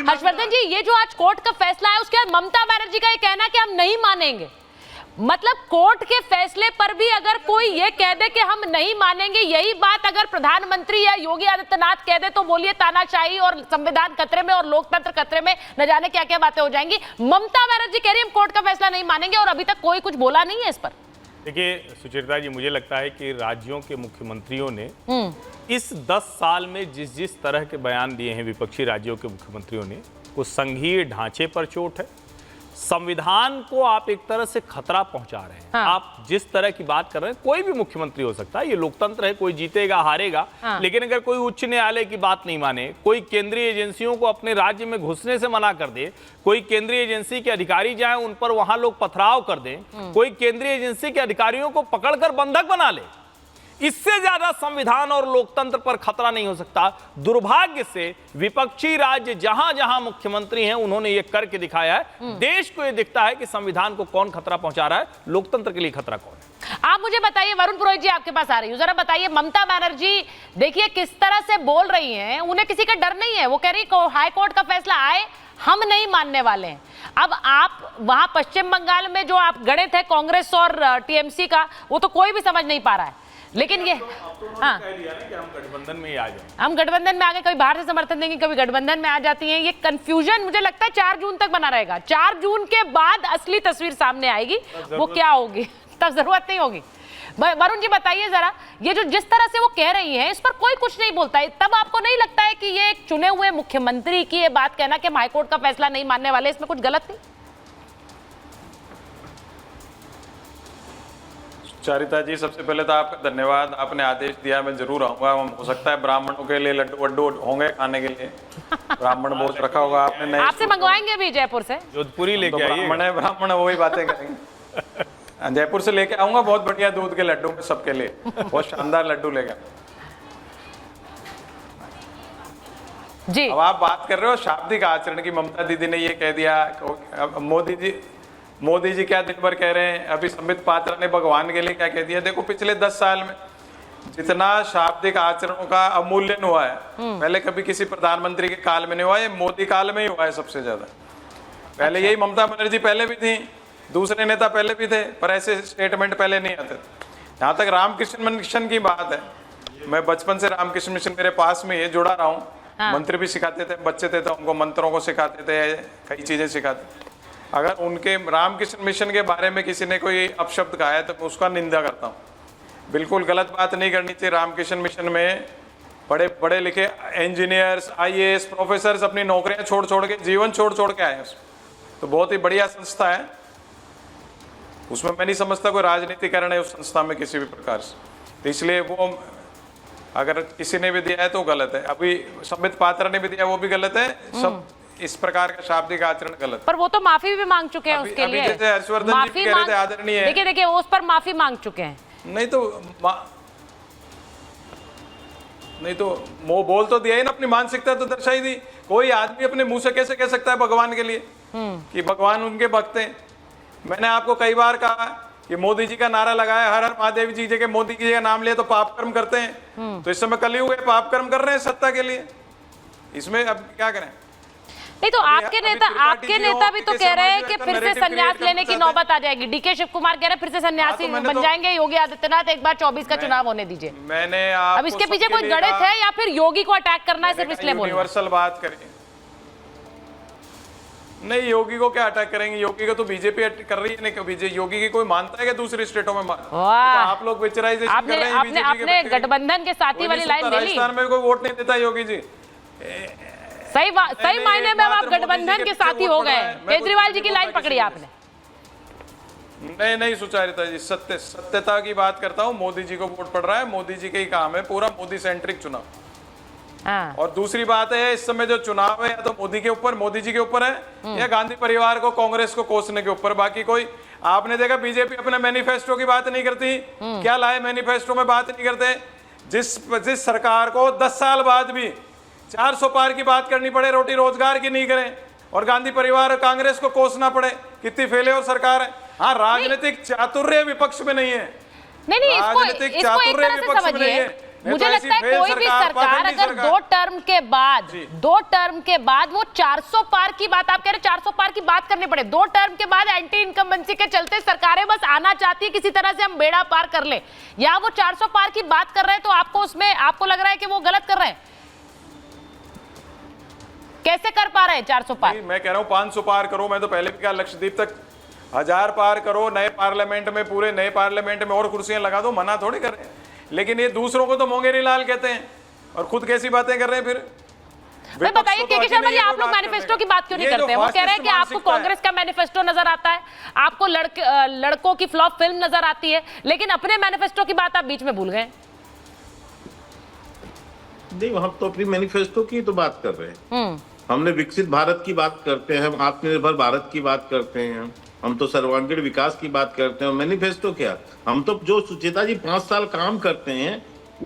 हर्षवर्धन जी, ये जो आज कोर्ट का फैसला है उसके बाद ममता बनर्जी का ये कहना कि हम नहीं मानेंगे, मतलब कोर्ट के फैसले पर भी अगर कोई ये कह दे कि हम नहीं मानेंगे, यही बात अगर प्रधानमंत्री या योगी आदित्यनाथ कह दे तो बोलिए तानाशाही और संविधान खतरे में और लोकतंत्र खतरे में, न जाने क्या क्या बातें हो जाएंगी। ममता बनर्जी कह रही है हम कोर्ट का फैसला नहीं मानेंगे और अभी तक कोई कुछ बोला नहीं है इस पर। देखिए सुचरिता जी, मुझे लगता है कि राज्यों के मुख्यमंत्रियों ने इस 10 साल में जिस जिस तरह के बयान दिए हैं विपक्षी राज्यों के मुख्यमंत्रियों ने, वो संघीय ढांचे पर चोट है, संविधान को आप एक तरह से खतरा पहुंचा रहे हैं। हाँ। आप जिस तरह की बात कर रहे हैं, कोई भी मुख्यमंत्री हो सकता है, ये लोकतंत्र है, कोई जीतेगा हारेगा। हाँ। लेकिन अगर कोई उच्च न्यायालय की बात नहीं माने, कोई केंद्रीय एजेंसियों को अपने राज्य में घुसने से मना कर दे, कोई केंद्रीय एजेंसी के अधिकारी जाएं उन पर वहां लोग पथराव कर दें, कोई केंद्रीय एजेंसी के अधिकारियों को पकड़कर बंधक बना ले, इससे ज्यादा संविधान और लोकतंत्र पर खतरा नहीं हो सकता। दुर्भाग्य से विपक्षी राज्य जहां जहां मुख्यमंत्री हैं उन्होंने ये करके दिखाया है। देश को ये दिखता है कि संविधान को कौन खतरा पहुंचा रहा है, लोकतंत्र के लिए खतरा कौन है। आप मुझे बताइए, वरुण पुरोहित जी आपके पास आ रही हूँ, जरा बताइए ममता बनर्जी देखिए किस तरह से बोल रही हैं, उन्हें किसी का डर नहीं है। वो कह रही हाई कोर्ट का फैसला आए हम नहीं मानने वाले हैं। अब आप वहां पश्चिम बंगाल में जो आप गणित है कांग्रेस और टीएमसी का, वो तो कोई भी समझ नहीं पा रहा है। लेकिन ये हाँ, कह दिया ना कि हम गठबंधन में ही आ जाएं। हम गठबंधन में आगे, कभी बाहर से समर्थन देंगे, कभी गठबंधन में आ जाती हैं। ये कंफ्यूजन मुझे लगता है 4 जून तक बना रहेगा। 4 जून के बाद असली तस्वीर सामने आएगी, वो क्या होगी तब जरूरत नहीं होगी। वरुण जी बताइए जरा, ये जो जिस तरह से वो कह रही है इस पर कोई कुछ नहीं बोलता है, तब आपको नहीं लगता है कि ये एक चुने हुए मुख्यमंत्री की ये बात कहना कि हम हाईकोर्ट का फैसला नहीं मानने वाले, इसमें कुछ गलत नहीं? चारिता जी, सबसे पहले तो आपका धन्यवाद, आपने आदेश दिया, मैं जरूर आऊंगा। हो सकता है ब्राह्मणों के लिए लड्डू वड्डू होंगे खाने के लिए, ब्राह्मण भोज रखा होगा आपने। नहीं, आपसे मंगवाएंगे भी जयपुर से, जोधपुरी लेके आइए। ब्राह्मण है, वही बातें करेंगे। जयपुर से लेके आऊंगा बहुत बढ़िया दूध के लड्डू सबके लिए, बहुत शानदार लड्डू लेगा जी। अब आप बात कर रहे हो शाब्दिक आचरण की, ममता दीदी ने ये कह दिया। अब मोदी जी क्या दिन भर कह रहे हैं, अभी संबित पात्रा ने भगवान के लिए क्या कह दिया। देखो पिछले 10 साल में जितना शाब्दिक आचरणों का अवमूल्यन हुआ है, पहले कभी किसी प्रधानमंत्री के काल में नहीं हुआ, ये मोदी काल में ही हुआ है सबसे ज्यादा। पहले यही ममता बनर्जी पहले भी थी, दूसरे नेता पहले भी थे, पर ऐसे स्टेटमेंट पहले नहीं आते थे। जहाँ तक रामकृष्ण मिशन की बात है, मैं बचपन से रामकृष्ण मिशन मेरे पास में ये जुड़ा रहा हूँ। मंत्री भी सिखाते थे, बच्चे थे तो उनको मंत्रों को सिखाते थे, कई चीजें सिखाते थे। अगर उनके रामकृष्ण मिशन के बारे में किसी ने कोई अपशब्द कहा है तो मैं उसका निंदा करता हूँ। बिल्कुल गलत बात नहीं करनी चाहिए। रामकृष्ण मिशन में बड़े पढ़े लिखे इंजीनियर्स, आईएएस, प्रोफेसर्स अपनी नौकरियां छोड़ के, जीवन छोड़ के आए। तो बहुत ही बढ़िया संस्था है, उसमें मैं नहीं समझता कोई राजनीतिकरण है उस संस्था में किसी भी प्रकार से। तो इसलिए वो अगर किसी ने भी दिया है तो गलत है। अभी संबित पात्रा ने भी दिया, वो भी गलत है। सब इस प्रकार का शाब्दिक आचरण गलत। पर वो तो माफी भी मांग चुके हैं उसके लिए। जैसे हर्षवर्धन जी कह रहे थे आदरणीय, देखिए वो उस पर माफी मांग चुके हैं। नहीं तो वो बोल तो दिया ही ना, अपनी मानसिकता तो दर्शाई दी। कोई आदमी अपने मुंह से कैसे कह सकता है भगवान के लिए कि भगवान उनके भक्त हैं। मैंने आपको कई बार कहा कि मोदी जी का नारा लगाया, हर हर महादेव जी जगह मोदी जी का नाम लिया तो पाप कर्म करते हैं। तो इस समय कलयुग है, पाप कर्म कर रहे हैं सत्ता के लिए, इसमें अब क्या करें। नहीं तो आपके नेता भी तो कह रहे हैं कि फिर से संन्यास लेने की नौबत आ जाएगी। डीके शिव कुमार कह रहे हैं फिर से सन्यासी बन जाएंगे योगी आदित्यनाथ, एक बार 24 का चुनाव होने दीजिए। मैंने अब इसके पीछे कोई गणित है या फिर योगी को अटैक करना है सिर्फ इसलिए बोल रहे हैं? यूनिवर्सल बात करें, नहीं योगी को क्या अटैक करेंगे, योगी को तो बीजेपी कर रही है। नहीं योगी की कोई मानता है कि दूसरी स्टेटों में तो आप लोग पिक्चराइजेशन कर रहे हैं बीजेपी के गठबंधन के साथी वाली लाइन ले ली। राजस्थान में कोई वोट नहीं देता योगी जी। सही मायने में आप गठबंधन के साथी हो गए। केजरीवाल जी की लाइन पकड़ी आपने। नहीं सुचारिता जी, सत्यता की बात करता हूँ। मोदी जी को वोट पड़ रहा है, मोदी जी के ही काम है, पूरा मोदी सेंट्रिक चुनाव। और दूसरी बात है, इस समय जो चुनाव है या तो मोदी के ऊपर, मोदी जी के ऊपर है, या गांधी परिवार को, कांग्रेस को कोसने के ऊपर। बाकी कोई आपने देखा बीजेपी अपने मैनिफेस्टो की बात नहीं करती। क्या लाए मैनिफेस्टो में बात नहीं करते। जिस सरकार को 10 साल बाद भी 400 पार की बात करनी पड़े, रोटी रोजगार की नहीं करें, और गांधी परिवार और कांग्रेस को कोसना पड़े, कितनी फेलियर सरकार है। हाँ, राजनीतिक चातुर्य विपक्ष में नहीं है, नहीं राजनीतिक चातुर्य विपक्ष में नहीं है, मुझे लगता है कोई भी सरकार अगर दो टर्म के बाद वो 400 पार की बात, आप कह रहे 400 पार की बात करनी पड़े, 2 टर्म के बाद एंटी इनकम्बेंसी के चलते सरकारें बस आना चाहती है किसी तरह से हम बेड़ा पार कर ले, या वो 400 पार की बात कर रहे हैं तो आपको उसमें आपको लग रहा है कि वो गलत कर रहे हैं? कैसे कर पा रहे हैं 400 पार? मैं कह रहा हूँ 500 पार करो। मैं तो पहले भी कहा लक्षद्वीप तक 1000 पार करो, नए पार्लियामेंट में, पूरे नए पार्लियामेंट में और कुर्सियां लगा दो, मना थोड़ी कर रहे हैं। लेकिन ये दूसरों को तो मोंगेरी लाल कहते हैं और खुद कैसी बातें कर रहे हैं फिर। बताइए के शर्मा जी, आप लोग मैनिफेस्टो की बात क्यों नहीं करते हैं? वो कह रहे हैं कि आपको कांग्रेस का मैनिफेस्टो नजर आता है, आपको लड़कों की फ्लॉप फिल्म नजर आती है, लेकिन अपने मैनिफेस्टो की बात आप बीच में भूल गए। नहीं, हम तो अपनी मैनिफेस्टो की तो बात कर रहे हैं। हमने विकसित भारत की बात करते हैं, हम आत्मनिर्भर भारत की बात करते हैं, हम तो सर्वांगीण विकास की बात करते हैं। मैनिफेस्टो क्या, हम तो जो सुचेता जी 5 साल काम करते हैं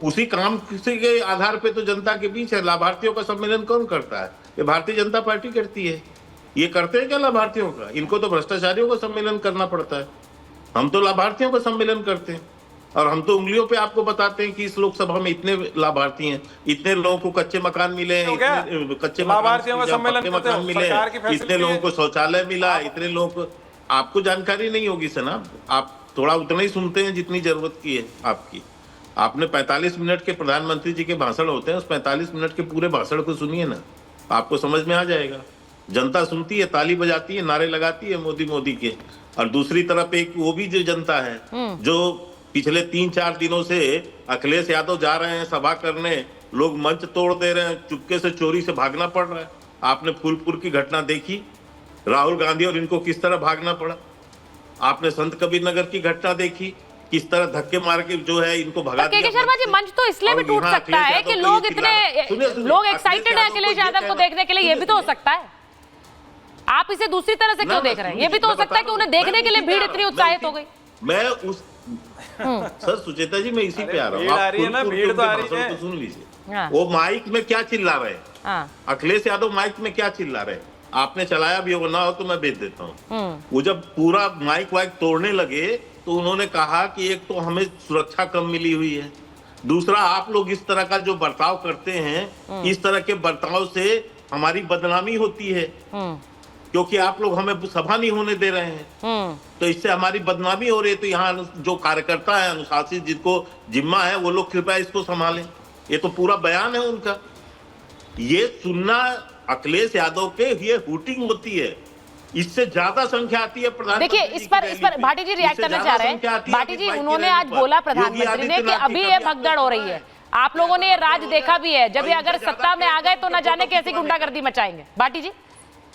उसी काम के आधार पे तो जनता के बीच है। लाभार्थियों का सम्मेलन कौन करता है? ये भारतीय जनता पार्टी करती है। ये करते हैं क्या लाभार्थियों का? इनको तो भ्रष्टाचारियों का सम्मेलन करना पड़ता है। हम तो लाभार्थियों का सम्मेलन करते हैं और हम तो उंगलियों पे आपको बताते हैं कि इस लोकसभा में इतने लाभार्थी हैं, इतने लोगों को कच्चे मकान मिले हैं, इतने कच्चे मकान मिले हैं, इतने लोगों को शौचालय मिला, इतने लोगों को। आपको जानकारी नहीं होगी सना, आप थोड़ा उतना ही सुनते हैं जितनी जरूरत की है आपकी। आपने 45 मिनट के प्रधानमंत्री जी के भाषण होते हैं, उस 45 मिनट के पूरे भाषण को सुनिए ना, आपको समझ में आ जाएगा। जनता सुनती है, ताली बजाती है, नारे लगाती है मोदी मोदी के। और दूसरी तरफ एक वो भी जो जनता है जो पिछले 3-4 दिनों से अखिलेश यादव जा रहे हैं सभा करने, लोग मंच तोड़ दे रहे हैं, चुपके से चोरी से भागना पड़ रहा है। आपने फूलपुर की घटना देखी, राहुल गांधी और इनको किस तरह भागना पड़ा। आपने संत कबीर नगर की घटना देखी, किस तरह धक्के मार के जो है इनको भगा दिया। के शर्मा जी, मंच तो इसलिए भी टूट सकता है कि लोग एक्साइटेड हैं अखिलेश यादव को देखने के लिए, ये भी तो हो सकता है। आप इसे दूसरी तरह से क्यों देख रहे हैं? ये भी तो हो सकता है कि उन्हें देखने के लिए भीड़ इतनी उत्साहित हो गई। मैं उस सर सुचेता जी, मैं इसी पे आ रहा हूँ। आ रही है ना, भीड़ तो आ रही है। सुन लीजिए, वो माइक में क्या चिल्ला रहे हैं, अखिलेश यादव माइक में क्या चिल्ला रहे हैं। आपने चलाया भी हो ना हो तो मैं भेज देता हूँ। वो जब पूरा माइक वाइक तोड़ने लगे तो उन्होंने कहा कि एक तो हमें सुरक्षा कम मिली हुई है, दूसरा आप लोग इस तरह का जो बर्ताव करते हैं, इस तरह के बर्ताव से हमारी बदनामी होती है क्योंकि आप लोग हमें सभा नहीं होने दे रहे हैं, तो इससे हमारी बदनामी हो रही है। तो यहाँ जो कार्यकर्ता है, अनुशासित, जिनको जिम्मा है, वो लोग कृपया इसको संभालें। ये तो पूरा बयान है उनका। ये सुनना अखिलेश यादव के ये हूटिंग होती है, इससे ज्यादा संख्या आती है प्रधानमंत्री। देखिए, इस पर भाटी जी रिएक्ट करना चाह रहे हैं। भाटी जी, उन्होंने आज बोला प्रधानमंत्री ने कि अभी ये भगदड़ हो रही है। आप लोगों ने ये राज देखा भी है, जब ये अगर सत्ता में आ गए तो न जाने कैसी गुंडागर्दी मचाएंगे। भाटी जी,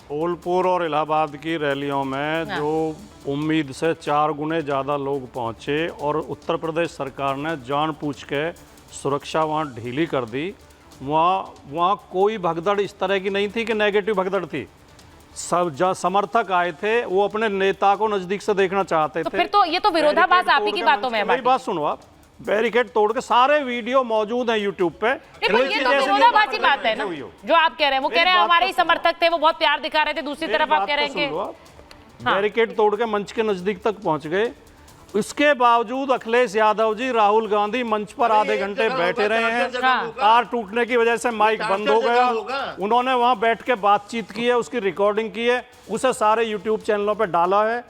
फूलपुर और इलाहाबाद की रैलियों में जो उम्मीद से 4 गुने ज़्यादा लोग पहुंचे और उत्तर प्रदेश सरकार ने जानबूझ के सुरक्षा वहां ढीली कर दी। वहाँ कोई भगदड़ इस तरह की नहीं थी कि नेगेटिव भगदड़ थी। सब जहाँ समर्थक आए थे वो अपने नेता को नजदीक से देखना चाहते थे। फिर तो ये तो विरोधाभास आप ही की बातों में है। मेरी बात सुनो आप, बैरिकेड तोड़ के सारे वीडियो मौजूद हैं यूट्यूब पे। ये तो विरोधाभासी बात है ना जो आप कह रहे हैं। वो कह रहे हैं हमारे ही समर्थक थे, वो बहुत प्यार दिखा रहे थे, दूसरी तरफ आप कह रहे हैं कि बैरिकेड तोड़ के मंच के नजदीक तक पहुंच गए। इसके बावजूद अखिलेश यादव जी, राहुल गांधी मंच पर आधे घंटे बैठे रहे हैं। कार टूटने की वजह से माइक बंद हो गया। उन्होंने वहां बैठ के बातचीत की है, उसकी रिकॉर्डिंग की है, उसे सारे यूट्यूब चैनलों पे डाला है।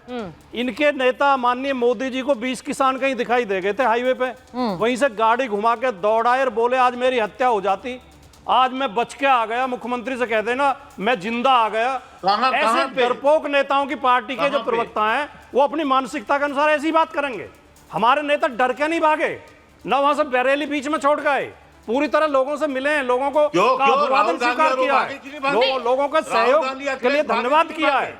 इनके नेता माननीय मोदी जी को 20 किसान कहीं दिखाई दे गए थे हाईवे पे, वहीं से गाड़ी घुमा के दौड़ाए और बोले आज मेरी हत्या हो जाती, आज मैं बच के आ गया, मुख्यमंत्री से कह देना मैं जिंदा आ गया। ऐसे डरपोक नेताओं की पार्टी के जो प्रवक्ता हैं वो अपनी मानसिकता के अनुसार ऐसी बात करेंगे। हमारे नेता डर के नहीं भागे, न वहां से बरेली बीच में छोड़ गए, पूरी तरह लोगों से मिले हैं, लोगों को अभिवादन स्वीकार किया है, लोगों का सहयोग के लिए धन्यवाद किया है।